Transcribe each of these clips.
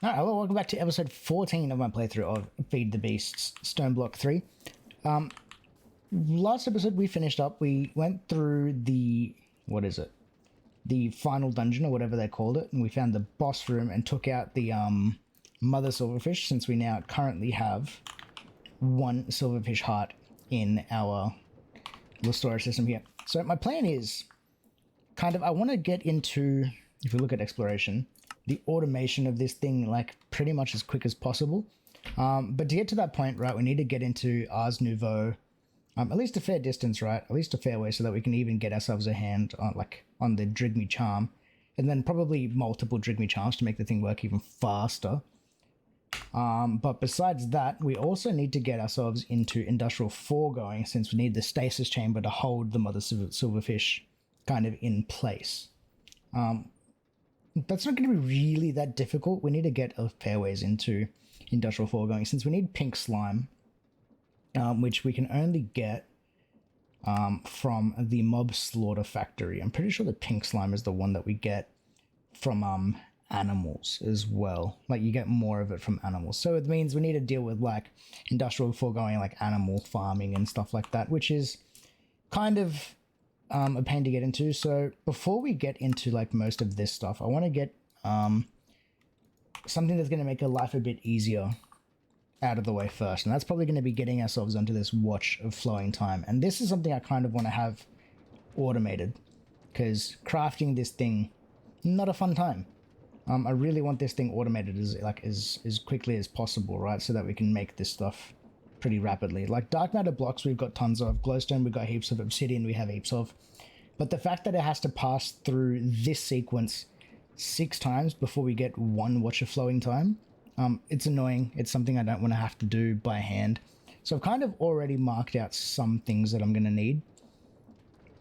Alright, hello, welcome back to episode 14 of my playthrough of Feed the Beasts StoneBlock 3. Last episode we finished up, we went through the, what is it? The final dungeon or whatever they called it, and we found the boss room and took out the mother silverfish, since we now currently have one silverfish heart in our little storage system here. So my plan is I want to get into, if we look at exploration, the automation of this thing like pretty much as quick as possible. But to get to that point, right, we need to get into Ars Nouveau, at least a fair distance, right? At least a fair way so that we can even get ourselves a hand on the Drigme Charm, and then probably multiple Drigme Charms to make the thing work even faster. But besides that, we also need to get ourselves into Industrial 4 going, since we need the stasis chamber to hold the mother silverfish kind of in place. That's not going to be really that difficult. We need to get a fair ways into Industrial 4 going, since we need pink slime, which we can only get from the mob slaughter factory. I'm pretty sure the pink slime is the one that we get from animals as well. Like, you get more of it from animals. So it means we need to deal with like Industrial 4 going, like animal farming and stuff like that, which is kind of a pain to get into. So before we get into like most of this stuff, I want to get something that's going to make our life a bit easier out of the way first, and that's probably going to be getting ourselves onto this watch of flowing time. And this is something I kind of want to have automated, because crafting this thing, not a fun time. I really want this thing automated as quickly as possible, right, so that we can make this stuff pretty rapidly. Like dark matter blocks we've got tons of, glowstone we've got heaps of, obsidian we have heaps of, but the fact that it has to pass through this sequence 6 times before we get one watch of flowing time, it's annoying. It's something I don't want to have to do by hand. So I've kind of already marked out some things that I'm going to need,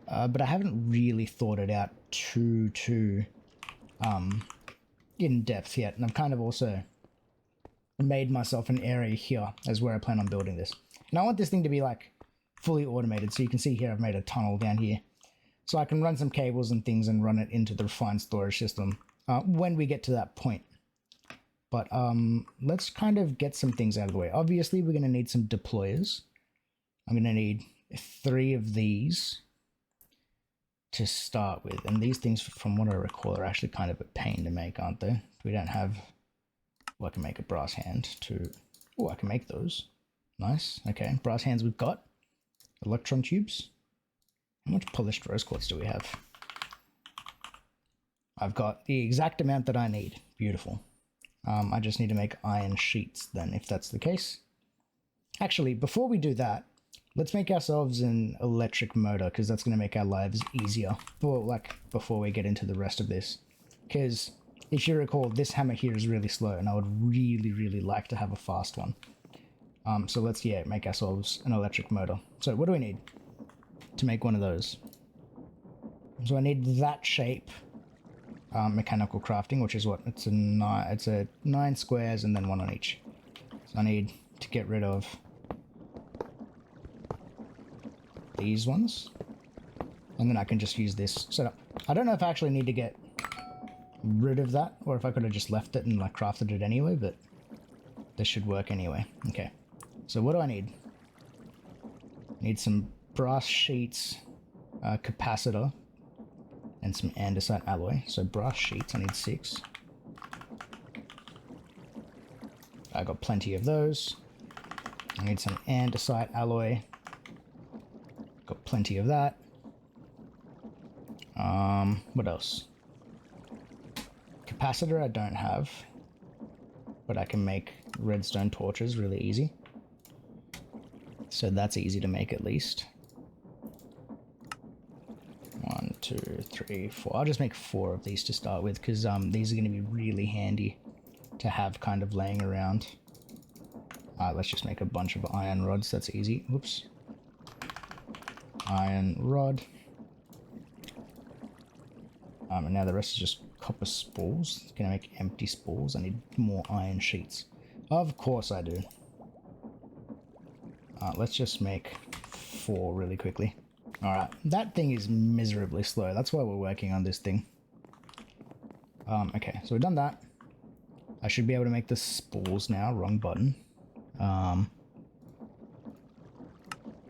but I haven't really thought it out too in depth yet. And I've kind of also made myself an area here as where I plan on building this. And I want this thing to be like fully automated. So you can see here I've made a tunnel down here, so I can run some cables and things and run it into the refined storage system when we get to that point. But let's kind of get some things out of the way. Obviously we're going to need some deployers. I'm going to need 3 of these to start with, and these things, from what I recall, are actually kind of a pain to make, aren't they? We don't have, well, I can make a brass hand to, oh, I can make those. Nice. Okay, brass hands we've got. Electron tubes. How much polished rose quartz do we have? I've got the exact amount that I need. Beautiful. I just need to make iron sheets then, if that's the case. Actually, before we do that, let's make ourselves an electric motor, because that's going to make our lives easier before we get into the rest of this. Because if you recall, this hammer here is really slow, and I would really like to have a fast one. So let's, make ourselves an electric motor. So what do we need to make one of those? So I need that shape, mechanical crafting, which is what? It's a 9 squares and then 1 on each. So I need to get rid of these ones, and then I can just use this setup. I don't know if I actually need to get rid of that, or if I could have just left it and like crafted it anyway, but this should work anyway. Okay, so what do I need? Need some brass sheets, capacitor, and some andesite alloy. So brass sheets, I need 6. I got plenty of those. I need some andesite alloy. Got plenty of that. What else? Capacitor I don't have, but I can make redstone torches really easy. So that's easy to make at least. 1, 2, 3, 4. I'll just make 4 of these to start with, because these are going to be really handy to have kind of laying around. Let's just make a bunch of iron rods. That's easy. Whoops. Iron rod. And now the rest is just copper spools. It's gonna make empty spools. I need more iron sheets. Of course I do. Let's just make 4 really quickly. Alright, that thing is miserably slow. That's why we're working on this thing. Okay, so we've done that. I should be able to make the spools now. Wrong button.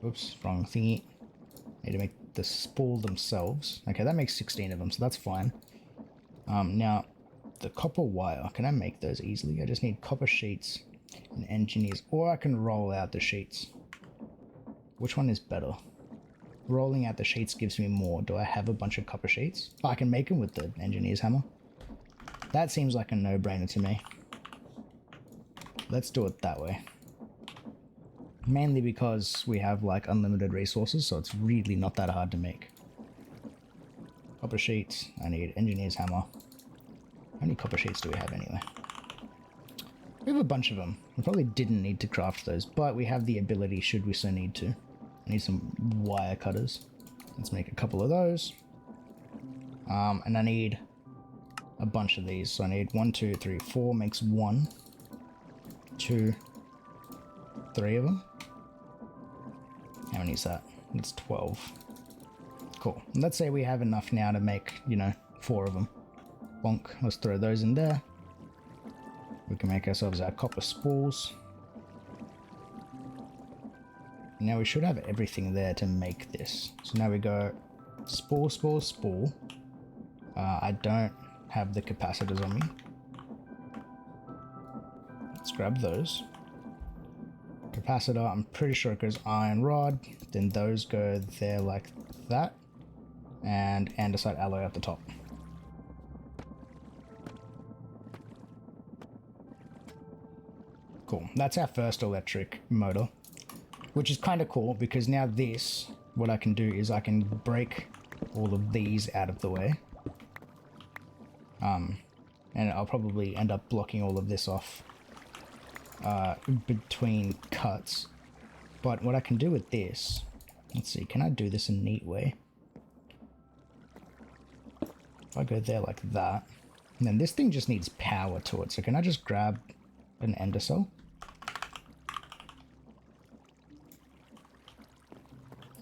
Oops, wrong thingy. Need to make the spool themselves. Okay, that makes 16 of them, so that's fine. Now, the copper wire, can I make those easily? I just need copper sheets and engineers, or I can roll out the sheets. Which one is better? Rolling out the sheets gives me more. Do I have a bunch of copper sheets? Oh, I can make them with the engineer's hammer. That seems like a no-brainer to me. Let's do it that way. Mainly because we have like unlimited resources, so it's really not that hard to make. Copper sheets, I need engineer's hammer. How many copper sheets do we have anyway? We have a bunch of them. We probably didn't need to craft those, but we have the ability should we so need to. I need some wire cutters. Let's make a couple of those. And I need a bunch of these. So I need 1, 2, 3, 4 makes 1, 2, 3 of them. How many is that? It's 12. Cool. Let's say we have enough now to make, you know, 4 of them. Bonk. Let's throw those in there. We can make ourselves our copper spools. Now we should have everything there to make this. So now we go spool, spool, spool. I don't have the capacitors on me. Let's grab those. Capacitor, I'm pretty sure it goes iron rod. Then those go there like that. And andesite alloy at the top. Cool. That's our first electric motor. Which is kind of cool because now this, what I can do is I can break all of these out of the way. And I'll probably end up blocking all of this off between cuts. But what I can do with this, let's see, can I do this in a neat way? If I go there like that, and then this thing just needs power to it. So can I just grab an ender cell?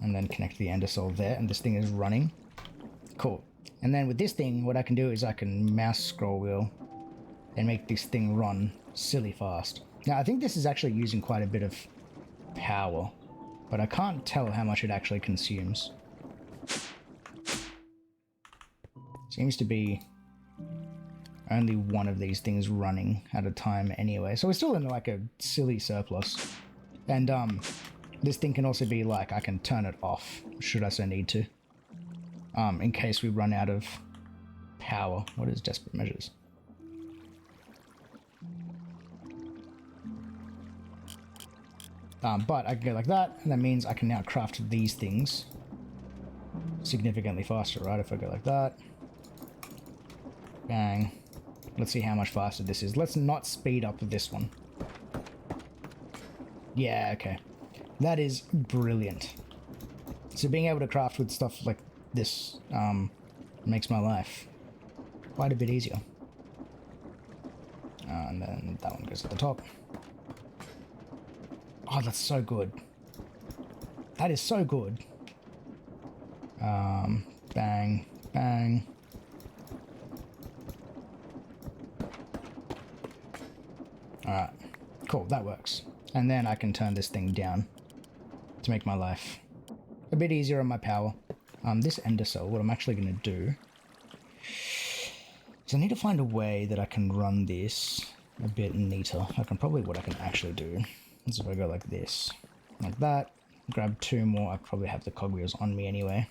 And then connect the ender cell there, and this thing is running. Cool. And then with this thing, what I can do is I can mouse scroll wheel and make this thing run silly fast. Now, I think this is actually using quite a bit of power, but I can't tell how much it actually consumes. Seems to be only one of these things running at a time anyway. So we're still in like a silly surplus. And this thing can also be like, I can turn it off, should I so need to. In case we run out of power. What is desperate measures? But I can go like that, and that means I can now craft these things significantly faster, right? If I go like that. Bang. Let's see how much faster this is. Let's not speed up this one. Yeah, okay. That is brilliant. So being able to craft with stuff like this makes my life quite a bit easier. And then that one goes at the top. Oh, that's so good. That is so good. Bang, bang. Alright, cool, that works. And then I can turn this thing down to make my life a bit easier on my power. This ender cell, what I'm actually going to do is I need to find a way that I can run this a bit neater. What I can actually do is if I go like this, like that, grab 2 more, I probably have the cogwheels on me anyway.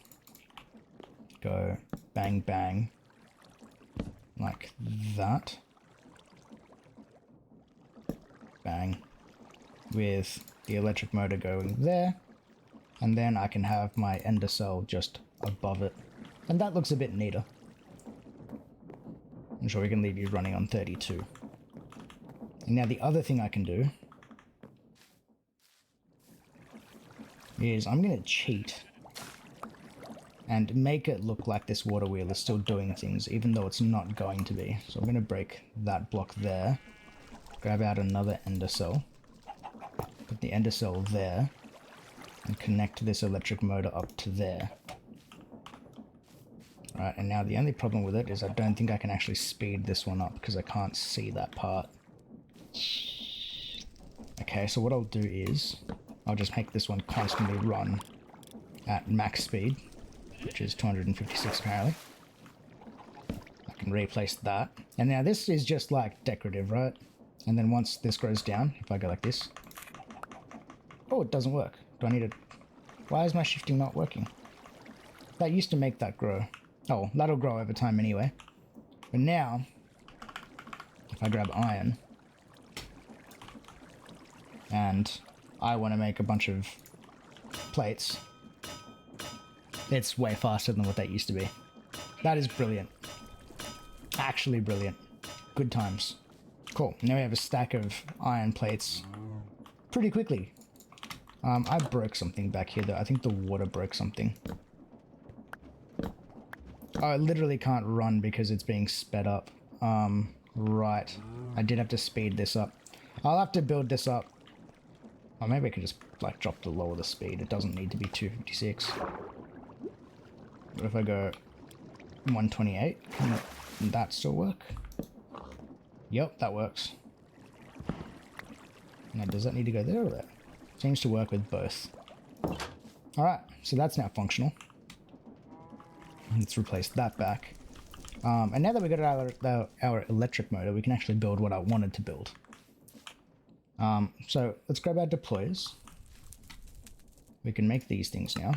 Go bang, bang, like that. Bang. With the electric motor going there. And then I can have my ender cell just above it. And that looks a bit neater. I'm sure we can leave you running on 32. And now the other thing I can do is I'm going to cheat and make it look like this water wheel is still doing things, even though it's not going to be. So I'm going to break that block there, grab out another ender cell, put the ender cell there, and connect this electric motor up to there. Right, and now the only problem with it is I don't think I can actually speed this one up because I can't see that part. Okay, so what I'll do is I'll just make this one constantly run at max speed, which is 256 apparently. I can replace that. And now this is just like decorative, right? And then once this grows down, if I go like this... Oh, it doesn't work. Do I need to... Why is my shifting not working? That used to make that grow. Oh, that'll grow over time anyway. But now, if I grab iron, and I want to make a bunch of plates, it's way faster than what that used to be. That is brilliant. Actually brilliant. Good times. Cool. Now we have a stack of iron plates pretty quickly. I broke something back here though. I think the water broke something. Oh, I literally can't run because it's being sped up. Right. I did have to speed this up. I'll have to build this up. Or maybe I could just like drop to lower the speed. It doesn't need to be 256. What if I go 128? Can that still work? Yep, that works. Now, does that need to go there or there? Seems to work with both. Alright, so that's now functional. Let's replace that back. And now that we got our electric motor, we can actually build what I wanted to build. So let's grab our deployers. We can make these things now.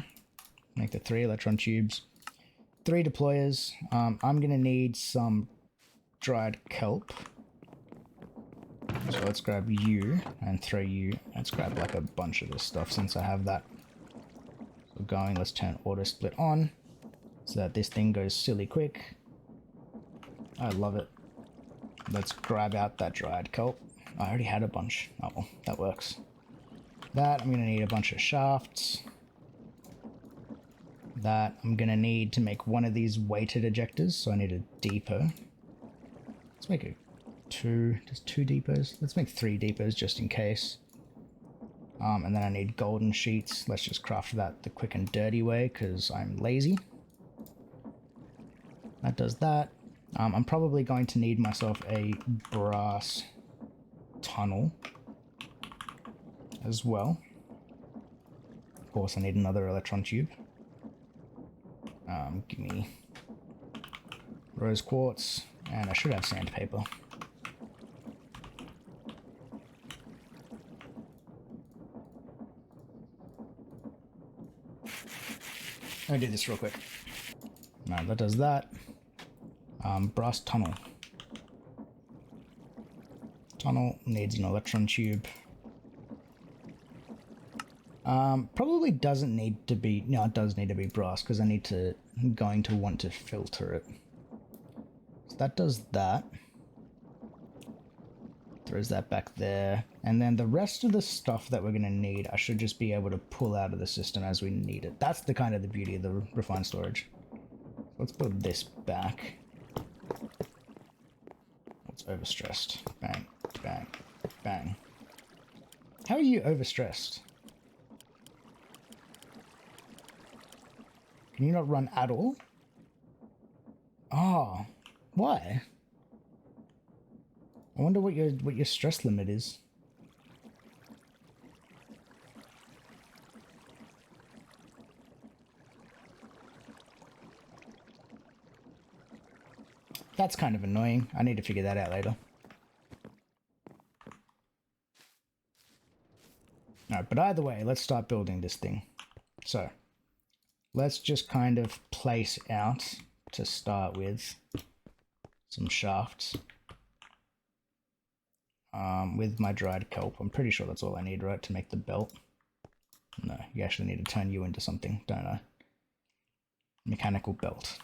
Make the 3 electron tubes. 3 deployers. I'm going to need some dried kelp. So let's grab you and throw you. Let's grab like a bunch of this stuff since I have that. So going, let's turn auto split on so that this thing goes silly quick. I love it. Let's grab out that dried kelp. I already had a bunch. Oh, well, that works. That, I'm going to need a bunch of shafts. That, I'm going to need to make one of these weighted ejectors, so I need a depot. Let's make just 2 depots. Let's make 3 depots just in case. And then I need golden sheets. Let's just craft that the quick and dirty way, because I'm lazy. That does that. I'm probably going to need myself a brass tunnel as well. Of course, I need another electron tube. Give me rose quartz, and I should have sandpaper. Let me do this real quick. No, that does that. Brass tunnel. Tunnel needs an electron tube. Probably doesn't need to be... No, it does need to be brass because I'm going to want to filter it. So that does that. Throws that back there. And then the rest of the stuff that we're going to need, I should just be able to pull out of the system as we need it. That's the kind of the beauty of the refined storage. Let's build this back. It's overstressed. Bang, bang, bang. How are you overstressed? Can you not run at all? Oh, why? I wonder what your stress limit is. That's kind of annoying. I need to figure that out later. Alright, but either way, let's start building this thing. So, let's just kind of place out, to start with, some shafts. With my dried kelp. I'm pretty sure that's all I need, right, to make the belt. No, you actually need to turn you into something, don't I? Mechanical belt.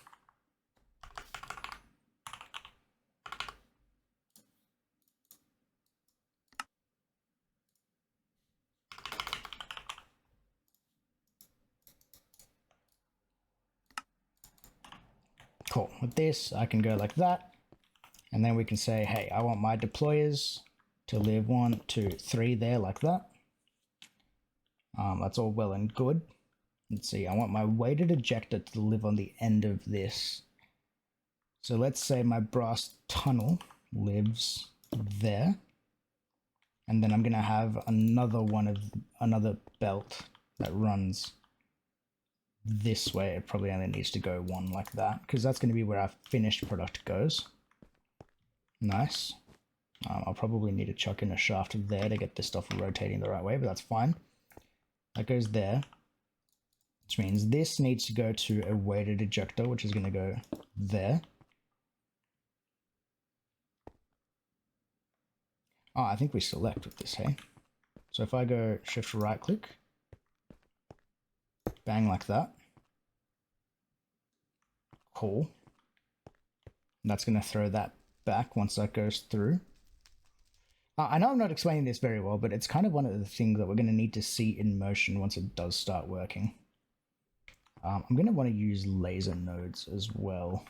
Cool. With this, I can go like that. And then we can say, hey, I want my deployers to live 1, 2, 3 there like that. That's all well and good. let's see, I want my weighted ejector to live on the end of this. So let's say my brass tunnel lives there. And then I'm going to have another belt that runs this way. It probably only needs to go one like that, because that's going to be where our finished product goes. Nice. I'll probably need to chuck in a shaft there to get this stuff rotating the right way, but that's fine. That goes there, which means this needs to go to a weighted ejector, which is going to go there. Oh, I think we select with this, hey? So if I go shift right click, bang like that. Cool. That's going to throw that back once that goes through. I know I'm not explaining this very well, but it's kind of one of the things that we're going to need to see in motion once it does start working. I'm going to want to use laser nodes as well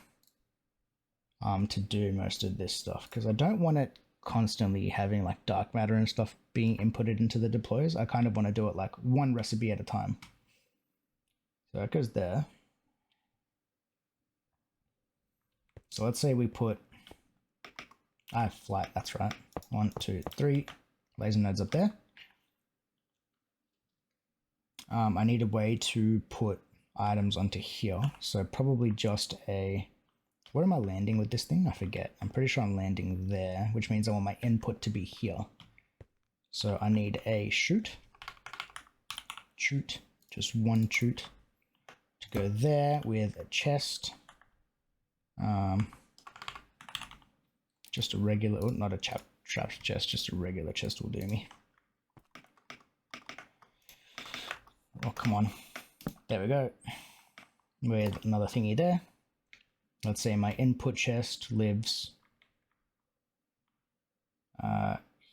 to do most of this stuff, because I don't want it constantly having like dark matter and stuff being inputted into the deploys. I kind of want to do it like one recipe at a time. So it goes there. So let's say we put, I have flight, that's right. 1, 2, 3 laser nodes up there. I need a way to put items onto here. So probably just a, where am I landing with this thing? I forget. I'm pretty sure I'm landing there, which means I want my input to be here. So I need a chute, just one chute to go there with a chest. Just a regular, oh, not a trapped chest, just a regular chest will do me. Oh, come on. There we go. With another thingy there. Let's say my input chest lives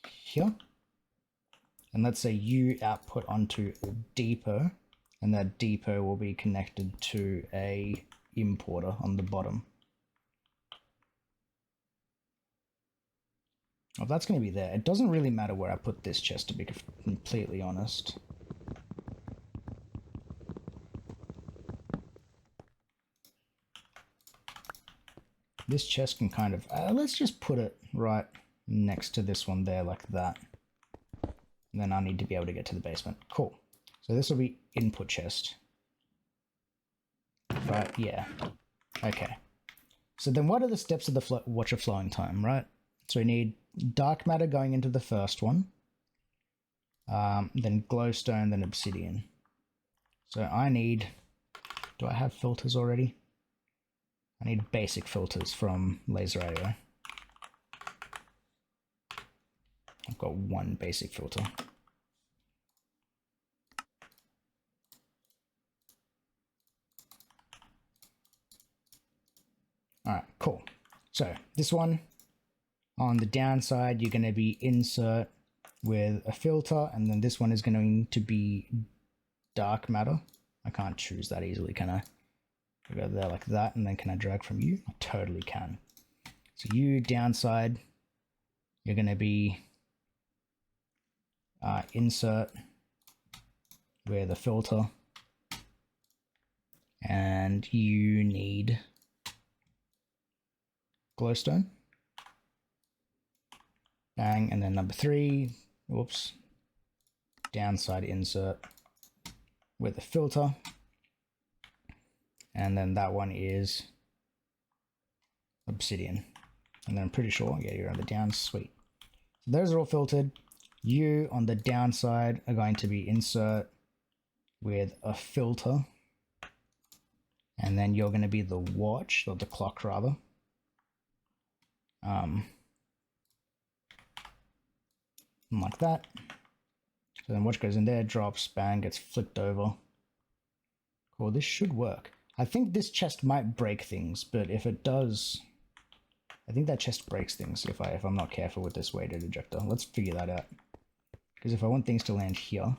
here. And let's say you output onto a depot, and that depot will be connected to a importer on the bottom. Well, that's going to be there. It doesn't really matter where I put this chest, to be completely honest. This chest can kind of, let's just put it right next to this one there like that. And then I need to be able to get to the basement. Cool. So this will be input chest. Right, yeah. Okay. So then what are the steps of the watcher flowing time, right? So we need dark matter going into the first one. Then glowstone, then obsidian. So I need, do I have filters already? I need basic filters from laser AO. I've got one basic filter. All right, cool. So this one, on the downside, you're going to be insert with a filter, and then this one is going to be dark matter. I can't choose that easily, can I? I go there like that, and then can I drag from you? I totally can. So you downside, you're going to be insert with a filter, and you need glowstone. Bang, and then number 3, whoops, downside insert with a filter, and then that one is obsidian, and then I'm pretty sure, yeah, you're on the down, sweet. So those are all filtered. You on the downside are going to be insert with a filter, and then you're going to be the watch, or the clock rather. Like that. So then watch goes in there, drops, bang, gets flipped over. Cool, this should work. I think this chest might break things, but if it does, I think that chest breaks things if I'm not careful with this weighted ejector. Let's figure that out. Because if I want things to land here,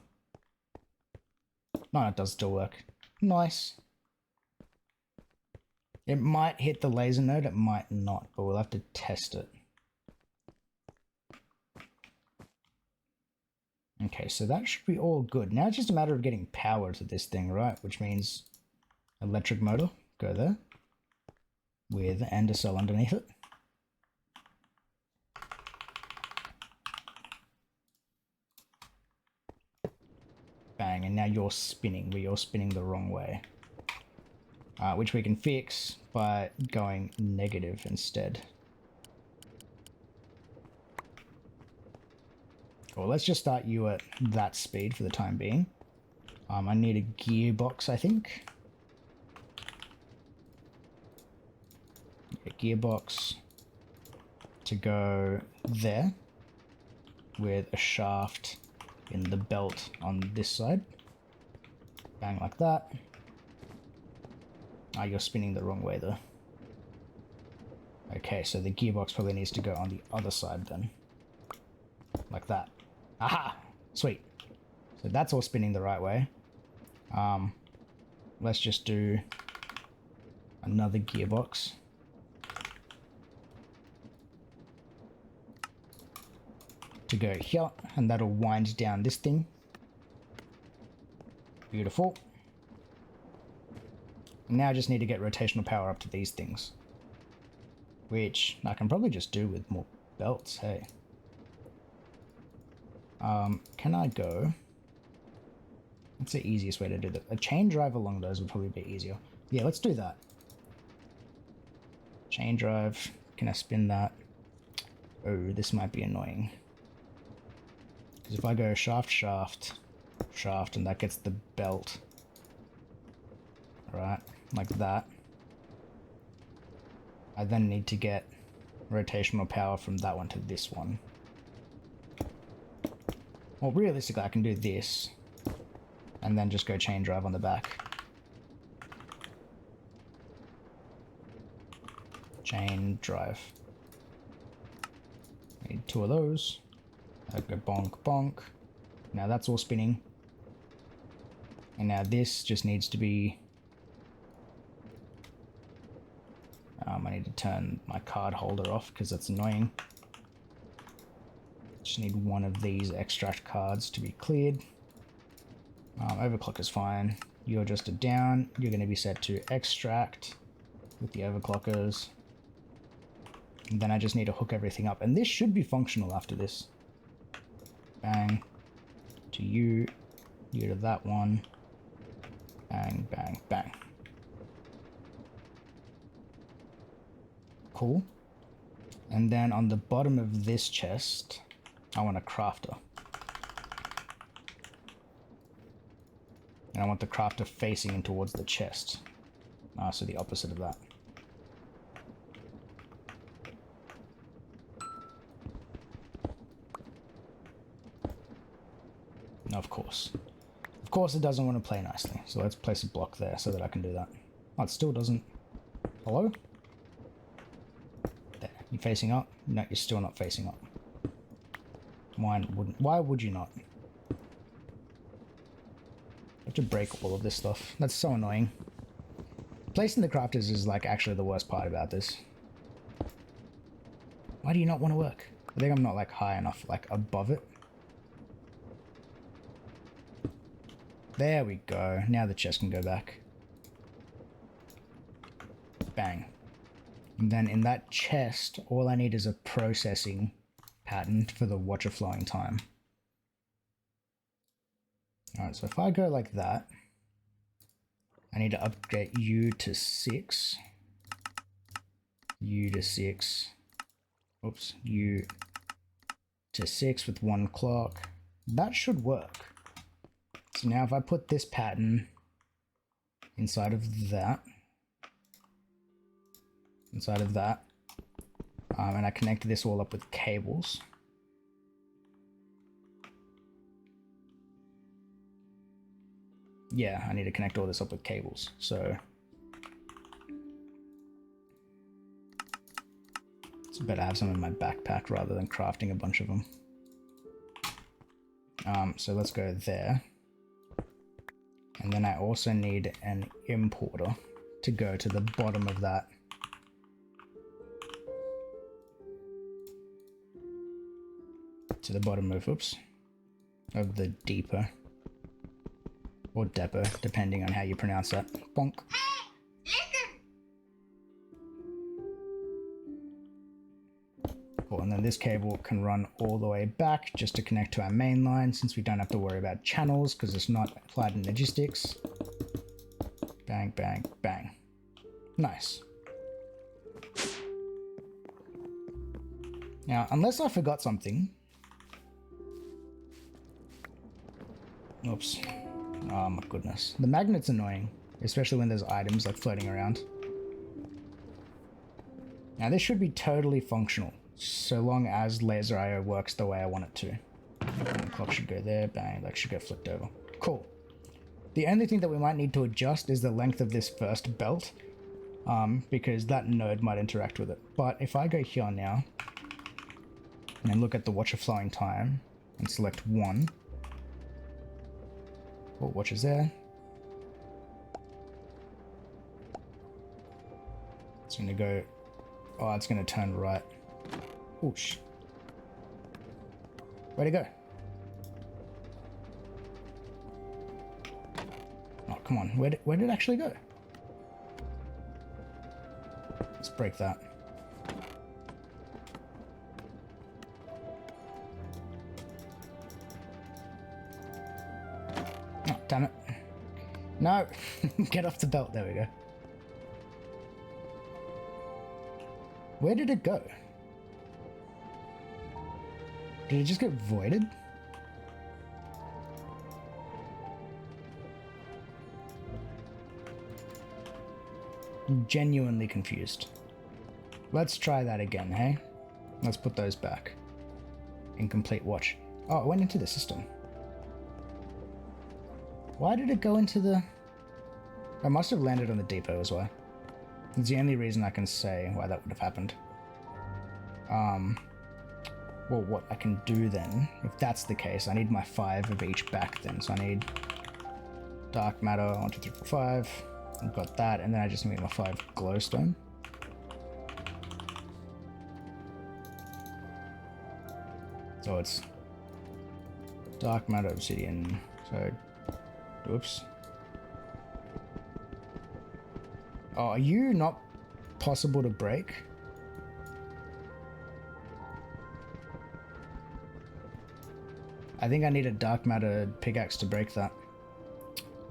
no, it does still work. Nice. It might hit the laser node, it might not, but we'll have to test it. Okay, so that should be all good. Now it's just a matter of getting power to this thing, right? Which means electric motor, go there, with and a cell underneath it. Bang, and now you're spinning, but you're spinning the wrong way. Which we can fix by going negative instead. Cool, let's just start you at that speed for the time being. I need a gearbox, I think. A gearbox to go there with a shaft in the belt on this side. Bang, like that. You're spinning the wrong way though. Okay, so the gearbox probably needs to go on the other side then. Like that. Aha! Sweet. So that's all spinning the right way. Let's just do another gearbox. To go here, and that'll wind down this thing. Beautiful. Now I just need to get rotational power up to these things. Which I can probably just do with more belts, hey. Can I go? What's the easiest way to do that? A chain drive along those would probably be easier. Yeah, let's do that. Chain drive. Can I spin that? Oh, this might be annoying. Because if I go shaft, shaft, shaft, and that gets the belt. Right, like that. I then need to get rotational power from that one to this one. Well, realistically, I can do this. And then just go chain drive on the back. Chain drive. Need two of those. I'll go bonk, bonk. Now that's all spinning. And now this just needs to be... I need to turn my card holder off because that's annoying. Just need one of these extract cards to be cleared. Overclock is fine. You're just a down. You're going to be set to extract with the overclockers. And then I just need to hook everything up. And this should be functional after this. Bang. To you. You to that one. Bang, bang, bang. Cool. And then on the bottom of this chest, I want a crafter. And I want the crafter facing in towards the chest. So the opposite of that. Of course. Of course it doesn't want to play nicely. So let's place a block there so that I can do that. Oh, it still doesn't. Hello? There. You facing up? No, you're still not facing up. Mine wouldn't. Why would you not? I have to break all of this stuff. That's so annoying. Placing the crafters is like actually the worst part about this. Why do you not want to work? I think I'm not like high enough, like above it. There we go. Now the chest can go back. Bang. And then in that chest, all I need is a processing pattern for the watcher flowing time. Alright, so if I go like that, I need to upgrade you to 6. You to 6. Oops, you to 6 with 1 clock. That should work. So now if I put this pattern inside of that, and I connect this all up with cables. Yeah, I need to connect all this up with cables, so it's better to have some in my backpack rather than crafting a bunch of them. So let's go there. And then I also need an importer to go to the bottom of that. To the bottom of, oops. of the depot. Or depot, depending on how you pronounce that. Bonk. Cool, and then this cable can run all the way back just to connect to our main line, since we don't have to worry about channels because it's not applied in logistics. Bang, bang, bang. Nice. Now, unless I forgot something. Oops. Oh my goodness. The magnet's annoying, especially when there's items like floating around. Now this should be totally functional, so long as laser IO works the way I want it to. The clock should go there, bang, that should get flipped over. Cool. The only thing that we might need to adjust is the length of this first belt, because that node might interact with it. But if I go here now, and look at the watch of flowing time, and select 1, oh, watch is there. It's gonna go, oh, it's gonna turn right. Whoosh. Where'd it go? Oh, come on, where did it actually go? Let's break that. Oh, damn it. No! Get off the belt, there we go. Where did it go? Did it just get voided? I'm genuinely confused. Let's try that again, hey? Let's put those back. Incomplete watch. Oh, it went into the system. Why did it go into the... I must have landed on the depot as well. It's the only reason I can say why that would have happened. Well, what I can do then, if that's the case, I need my 5 of each back then. So I need dark matter, 1, 2, 3, 4, 5. I've got that, and then I just need my 5 glowstone. So it's dark matter, obsidian, so, whoops. Oh, are you not possible to break? I think I need a dark matter pickaxe to break that.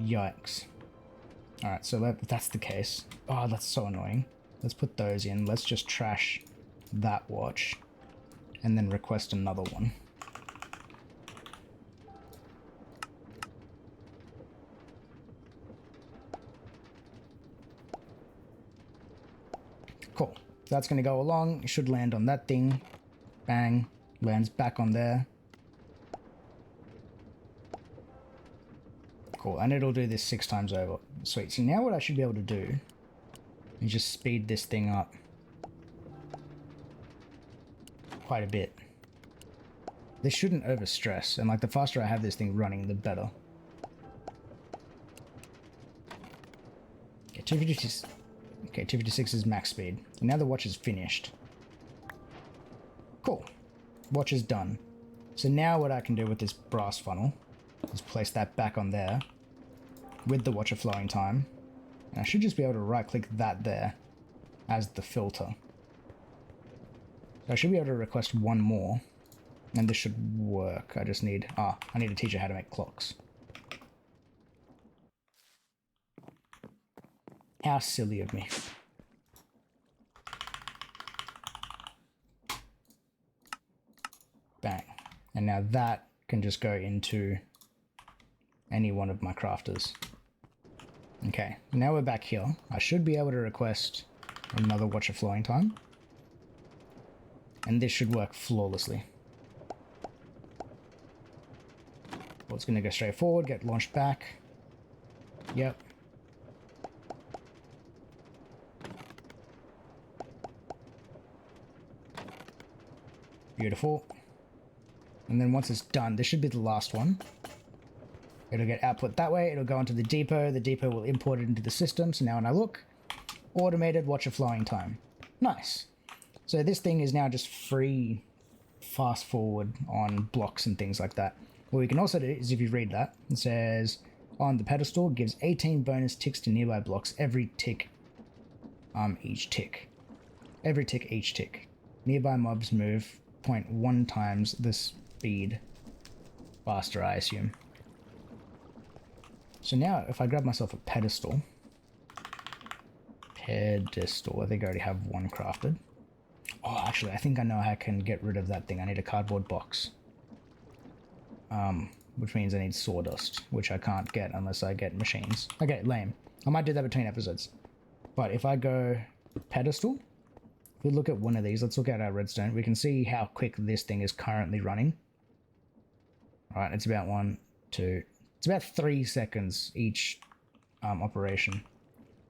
Yikes. Alright, so that's the case. Oh, that's so annoying. Let's put those in. Let's just trash that watch. And then request another one. Cool. So that's going to go along. It should land on that thing. Bang. Lands back on there. Cool, and it'll do this 6 times over. Sweet. So now what I should be able to do is just speed this thing up quite a bit. This shouldn't overstress, and like the faster I have this thing running, the better. Okay, 256. Okay, 256 is max speed. So now the watch is finished. Cool. Watch is done. So now what I can do with this brass funnel is place that back on there with the watch of flowing time. And I should just be able to right click that there as the filter. So I should be able to request one more and this should work. I just need, I need to teach you how to make clocks. How silly of me. Bang. And now that can just go into any one of my crafters. Okay, now we're back here. I should be able to request another watch of flowing time. And this should work flawlessly. Well, it's going to go straight forward, get launched back. Yep. Beautiful. And then once it's done, this should be the last one. It'll get output that way, it'll go into the depot will import it into the system, so now when I look, automated watch of flowing time. Nice. So this thing is now just free fast forward on blocks and things like that. What we can also do is, if you read that, it says on the pedestal gives 18 bonus ticks to nearby blocks every tick. Each tick. Every tick, each tick. Nearby mobs move 0.1 times the speed faster, I assume. So now, if I grab myself a pedestal, I think I already have one crafted. Oh, actually, I think I know how I can get rid of that thing. I need a cardboard box. Which means I need sawdust, which I can't get unless I get machines. Okay, lame. I might do that between episodes. But if I go pedestal, if we look at one of these, let's look at our redstone. We can see how quick this thing is currently running. All right, it's about 1, 2, it's about 3 seconds each operation.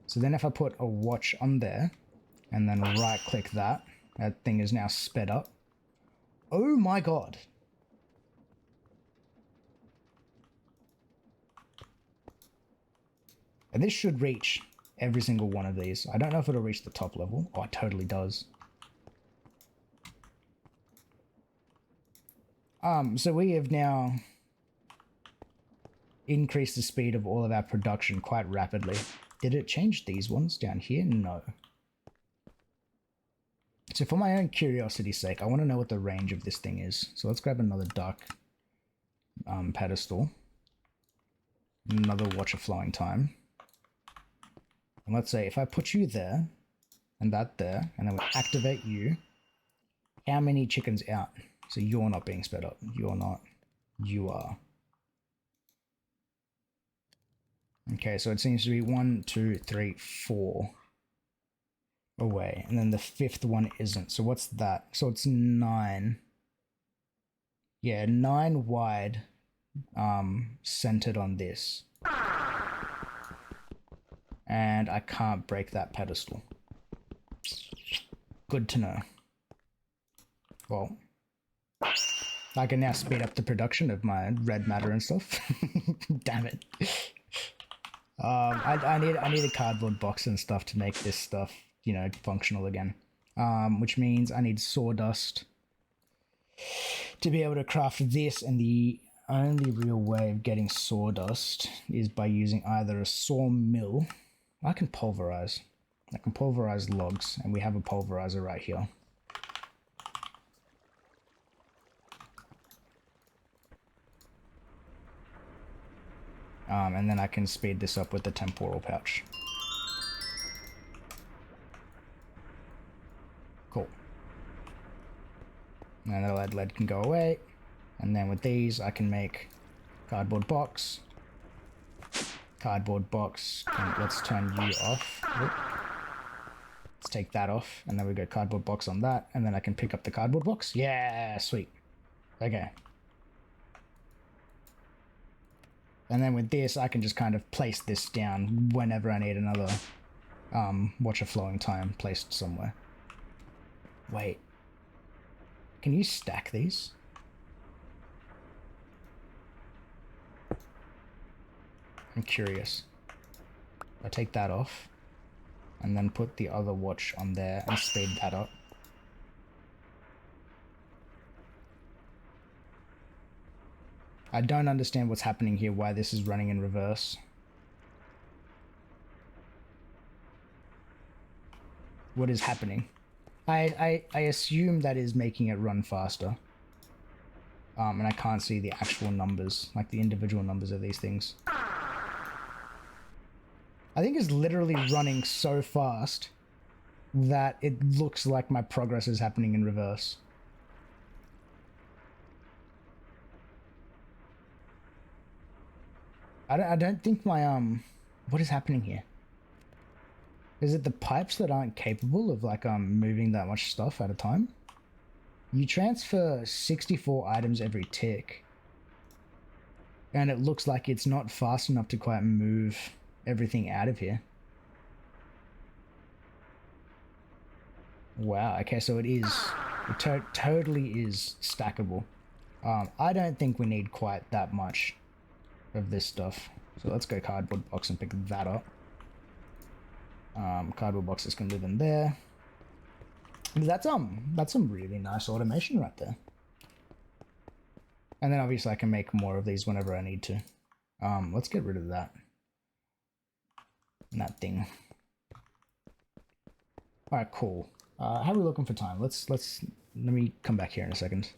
So then if I put a watch on there and then right click that, that thing is now sped up. Oh my god. And this should reach every single one of these. I don't know if it'll reach the top level. Oh, it totally does. So we have now increased the speed of all of our production quite rapidly. Did it change these ones down here? No. So for my own curiosity's sake, I want to know what the range of this thing is. So let's grab another dark pedestal. Another watch of flowing time. And let's say if I put you there, and that there, and then we activate you, how many chickens out? So you're not being sped up. You're not. You are. Okay, so it seems to be 1, 2, 3, 4 away. And then the 5th one isn't. So what's that? So it's 9. Yeah, 9 wide, centered on this. And I can't break that pedestal. Good to know. Well, I can now speed up the production of my red matter and stuff. Damn it. I need a cardboard box and stuff to make this stuff, you know, functional again. Which means I need sawdust to be able to craft this, and the only real way of getting sawdust is by using either a sawmill. I can pulverize. I can pulverize logs, and we have a pulverizer right here. And then I can speed this up with the temporal pouch. Cool. And the lead can go away. And then with these, I can make cardboard box. Cardboard box. Let's turn you off. Oop. Let's take that off. And then we go cardboard box on that. And then I can pick up the cardboard box. Yeah, sweet. Okay. And then with this, I can just kind of place this down whenever I need another watch of flowing time placed somewhere. Wait. Can you stack these? I'm curious. I take that off and then put the other watch on there and speed that up. I don't understand what's happening here, why this is running in reverse. What is happening? I assume that is making it run faster. And I can't see the actual numbers, like the individual numbers of these things. I think it's literally running so fast that it looks like my progress is happening in reverse. I don't think my, what is happening here? Is it the pipes that aren't capable of, like, moving that much stuff at a time? You transfer 64 items every tick. And it looks like it's not fast enough to quite move everything out of here. Wow, okay, so it is, it totally is stackable. I don't think we need quite that much of this stuff. So let's go cardboard box and pick that up. Cardboard boxes can live in there. That's some really nice automation right there. And then obviously I can make more of these whenever I need to. Let's get rid of that. And that thing. Alright, cool. How are we looking for time? Let me come back here in a second.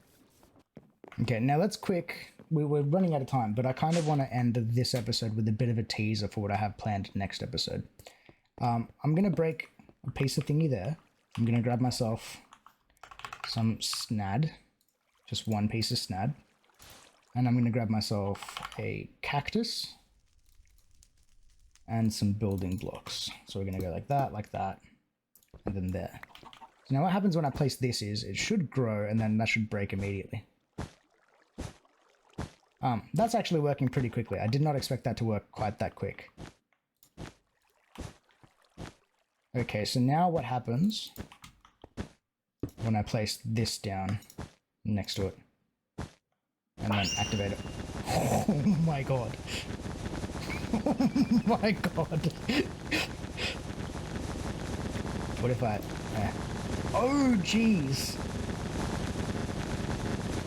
Okay, now let's we're running out of time, but I kind of want to end this episode with a bit of a teaser for what I have planned next episode. I'm going to break a piece of thingy there. I'm going to grab myself some snad, just one piece of snad. And I'm going to grab myself a cactus and some building blocks. So we're going to go like that, and then there. So now what happens when I place this is it should grow and then that should break immediately. That's actually working pretty quickly. I did not expect that to work quite that quick. Okay, so now what happens when I place this down next to it and then activate it? Oh my god. Oh my god. What if I... Oh jeez.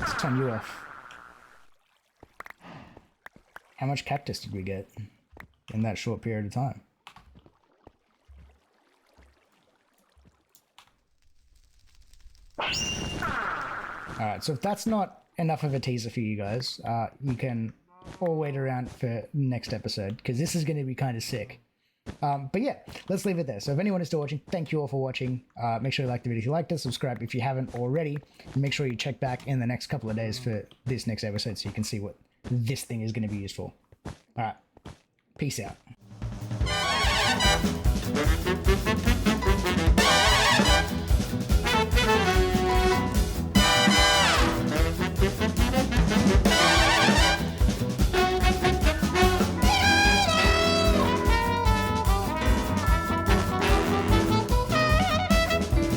Let's turn you off. How much cactus did we get in that short period of time? Alright, so if that's not enough of a teaser for you guys, you can all wait around for next episode, because this is going to be kind of sick. But yeah, let's leave it there. So if anyone is still watching, thank you all for watching. Make sure you like the video if you liked it, subscribe if you haven't already, and make sure you check back in the next couple of days for this next episode so you can see what this thing is going to be used for. Alright, peace out.